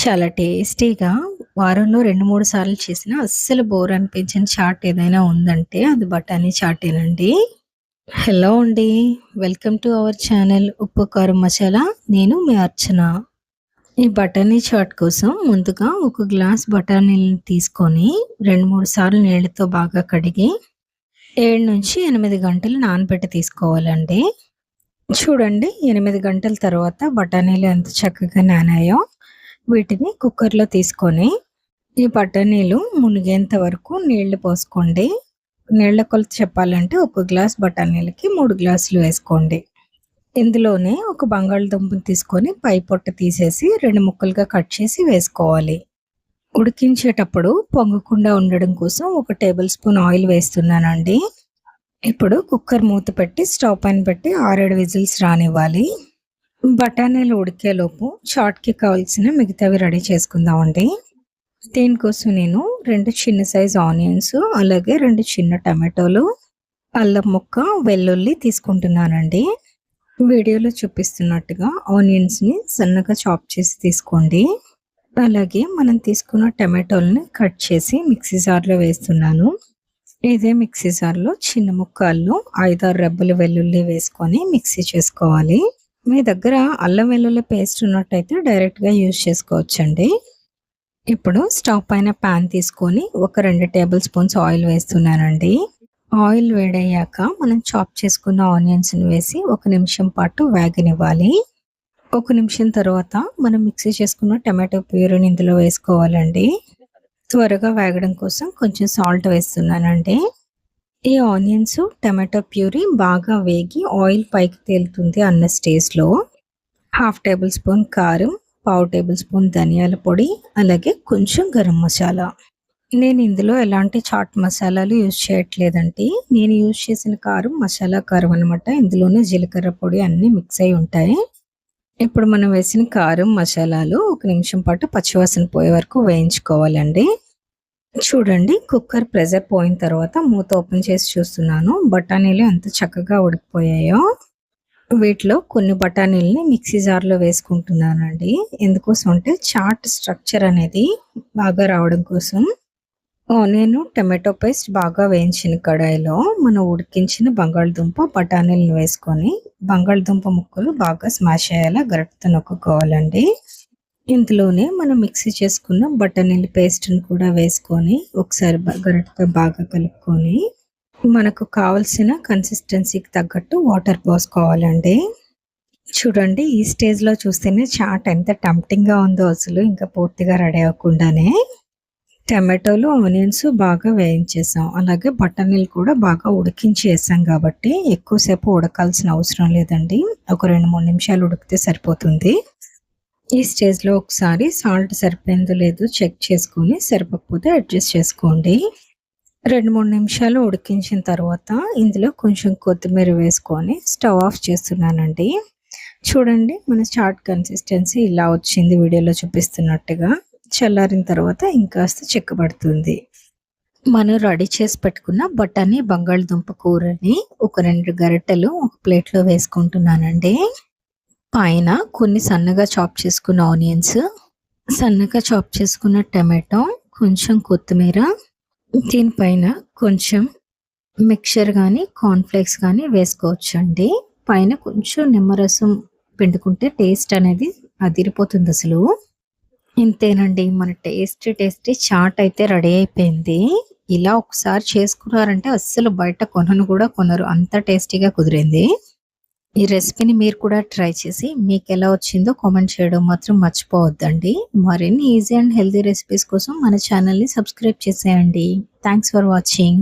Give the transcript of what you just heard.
చాలా టేస్టీగా వారంలో 2, 3 సార్లు చేసినా అస్సలు బోర్ అనిపించని చాట్ ఏదైనా ఉందంటే అది బఠానీ చాటేనండి. హలో అండి. వెల్కమ్ టు అవర్ ఛానల్ ఉప్పు, కారం, మసాలా. నేను మీ అర్చన. ఈ బఠానీ చాట్ కోసం ముందుగా ఒక గ్లాస్ బఠానీలని తీసుకొని 2, 3 సార్లు నీళ్ళతో బాగా కడిగి 7-8 గంటలు నానబెట్టి తీసుకోవాలండి. చూడండి 8 గంటల తర్వాత బఠానీలు ఎంత చక్కగా నానాయో. వీటిని కుక్కర్‌లో తీసుకొని, ఈ బఠానీలు మునిగేంత వరకు నీళ్లు పోసుకోండి. నీళ్ల కొలత చెప్పాలంటే ఒక గ్లాస్ బఠానీలకి 3 గ్లాసులు వేసుకోండి. ఇందులోనే ఒక బంగాళదుంపని తీసుకొని పై పొట్టు తీసేసి 2 ముక్కలుగా కట్ చేసి వేసుకోవాలి. ఉడికించేటప్పుడు పొంగకుండా ఉండడం కోసం ఒక టేబుల్ స్పూన్ ఆయిల్ వేస్తున్నానండి. ఇప్పుడు కుక్కర్ మూత పెట్టి స్టవ్ పైన పెట్టి 6-7 విజిల్స్ రానివ్వాలి. బఠానీలు ఉడికేలోపు చాట్‌కి కావాల్సిన మిగతావి రెడీ చేసుకుందామండి. దీనికోసం నేను 2 చిన్న సైజ్ ఆనియన్స్, అలాగే 2 చిన్న టమాటోలు, అల్లం ముక్క, వెల్లుల్లి తీసుకుంటున్నానండి. వీడియోలో చూపిస్తున్నట్టుగా ఆనియన్స్‌ని సన్నగా చాప్ చేసి తీసుకోండి. అలాగే మనం తీసుకున్న టమాటోలని కట్ చేసి మిక్సీ జార్‌లో వేస్తున్నాను. ఇదే మిక్సీ జార్‌లో చిన్న ముక్కల్లో 5, 6 రెబ్బలు వెల్లుల్లి వేసుకొని మిక్సీ చేసుకోవాలి. మీ దగ్గర అల్లం వెల్లుల్లి పేస్ట్ ఉన్నట్టయితే డైరెక్ట్‌గా యూజ్ చేసుకోవచ్చండి. ఇప్పుడు స్టవ్ పైన పాన్ తీసుకొని ఒక 2 టేబుల్ స్పూన్స్ ఆయిల్ వేస్తున్నానండి. ఆయిల్ వేడయ్యాక మనం చాప్ చేసుకున్న ఆనియన్స్‌ని వేసి 1 నిమిషం పాటు వేగనివ్వాలి. 1 నిమిషం తర్వాత మనం మిక్సీ చేసుకున్న టమాటో ప్యూరీని ఇందులో వేసుకోవాలండి. త్వరగా వేగడం కోసం కొంచెం సాల్ట్ వేస్తున్నానండి. ఈ ఆనియన్స్, టమాటో ప్యూరీ బాగా వేగి ఆయిల్ పైకి తేలుతుంది అన్న స్టేజ్‌లో 1/2 టేబుల్ స్పూన్ కారం, 1/4 టేబుల్ స్పూన్ ధనియాల పొడి, అలాగే కొంచెం గరం మసాలా. నేను ఇందులో ఎలాంటి చాట్ మసాలాలు యూజ్ చేయట్లేదండి. నేను యూజ్ చేసిన కారం మసాలా కారం అనమాట. ఇందులోనే జీలకర్ర పొడి అన్నీ మిక్స్ అయ్యి ఉంటాయి. ఇప్పుడు మనం వేసిన కారం, మసాలాలు 1 నిమిషం పాటు పచ్చివాసన పోయే వరకు వేయించుకోవాలండి. చూడండి కుక్కర్ ప్రెషర్ పోయిన తర్వాత మూత ఓపెన్ చేసి చూస్తున్నాను. బఠానీలు ఎంత చక్కగా ఉడికిపోయాయో. వీటిలో కొన్ని బఠానీలని మిక్సీ జార్‌లో వేసుకుంటున్నానండి. ఎందుకోసం అంటే చాట్ స్ట్రక్చర్ అనేది బాగా రావడం కోసం. ఆనియన్, టమాటో పేస్ట్ బాగా వేయించిన కడాయిలో మనం ఉడికించిన బంగాళదుంప, బఠానీలను వేసుకొని బంగాళదుంప ముక్కలు బాగా స్మాష్ అయ్యేలా గరిటెతో నొక్కుకోవాలండి. ఇందులోనే మనం మిక్సీ చేసుకున్న బఠానీల పేస్ట్‌ని కూడా వేసుకొని ఒకసారి గరిటెతో బాగా కలుపుకొని మనకు కావాల్సిన కన్సిస్టెన్సీకి తగ్గట్టు వాటర్ పోసుకోవాలండి. చూడండి ఈ స్టేజ్‌లో చూస్తేనే చాట్ ఎంత టెంప్టింగ్‌గా ఉందో అసలు ఇంకా పూర్తిగా రెడీ అవ్వకుండానే. టమాటోలు, ఆనియన్స్ బాగా వేయించేసాం. అలాగే బఠానీలు కూడా బాగా ఉడికించి ఏసాం కాబట్టి ఎక్కువసేపు ఉడకాల్సిన అవసరం లేదండి. ఒక 2, 3 నిమిషాలు ఉడికితే సరిపోతుంది. ఈ స్టేజ్‌లో ఒకసారి సాల్ట్ సరిపోయిందో లేదో చెక్ చేసుకొని సరిపోకపోతే అడ్జస్ట్ చేసుకోండి. 2, 3 నిమిషాలు ఉడికించిన తర్వాత ఇందులో కొంచెం కొత్తిమీర వేసుకొని స్టవ్ ఆఫ్ చేస్తున్నానండి. చూడండి మన చాట్ కన్సిస్టెన్సీ ఇలా వచ్చింది వీడియోలో చూపిస్తున్నట్టుగా. చల్లారిన తర్వాత ఇంకాస్త చిక్కబడుతుంది. మనం రెడీ చేసి పెట్టుకున్న బఠానీ, బంగాళదుంప కూరని ఒక 2 గరిటెలు ఒక ప్లేట్‌లో వేసుకుంటున్నానండి. పైన కొన్ని సన్నగా చాప్ చేసుకున్న ఆనియన్స్, సన్నగా చాప్ చేసుకున్న టమాటో, కొంచెం కొత్తిమీర, దీనిపైన కొంచెం మిక్చర్ గానీ, కార్న్‌ఫ్లేక్స్ గానీ వేసుకోవచ్చండి. పైన కొంచెం నిమ్మరసం పిండుకుంటే టేస్ట్ అనేది అదిరిపోతుందసలు. ఇంతేనండి మన టేస్టీ చాట్ అయితే రెడీ అయిపోయింది. ఇలా ఒకసారి చేసుకున్నారంటే అస్సలు బయట కొనను కూడా కొనరు. అంత టేస్టీగా కుదిరింది. ఈ రెసిపీని మీరు కూడా ట్రై చేసి మీకెలా వచ్చిందో కామెంట్ చేయడం మాత్రం మర్చిపోవద్దండి. మరిన్ని ఈజీ అండ్ హెల్తీ రెసిపీస్ కోసం మన ఛానల్‌ని సబ్స్క్రైబ్ చేసేయండి. Thanks for watching.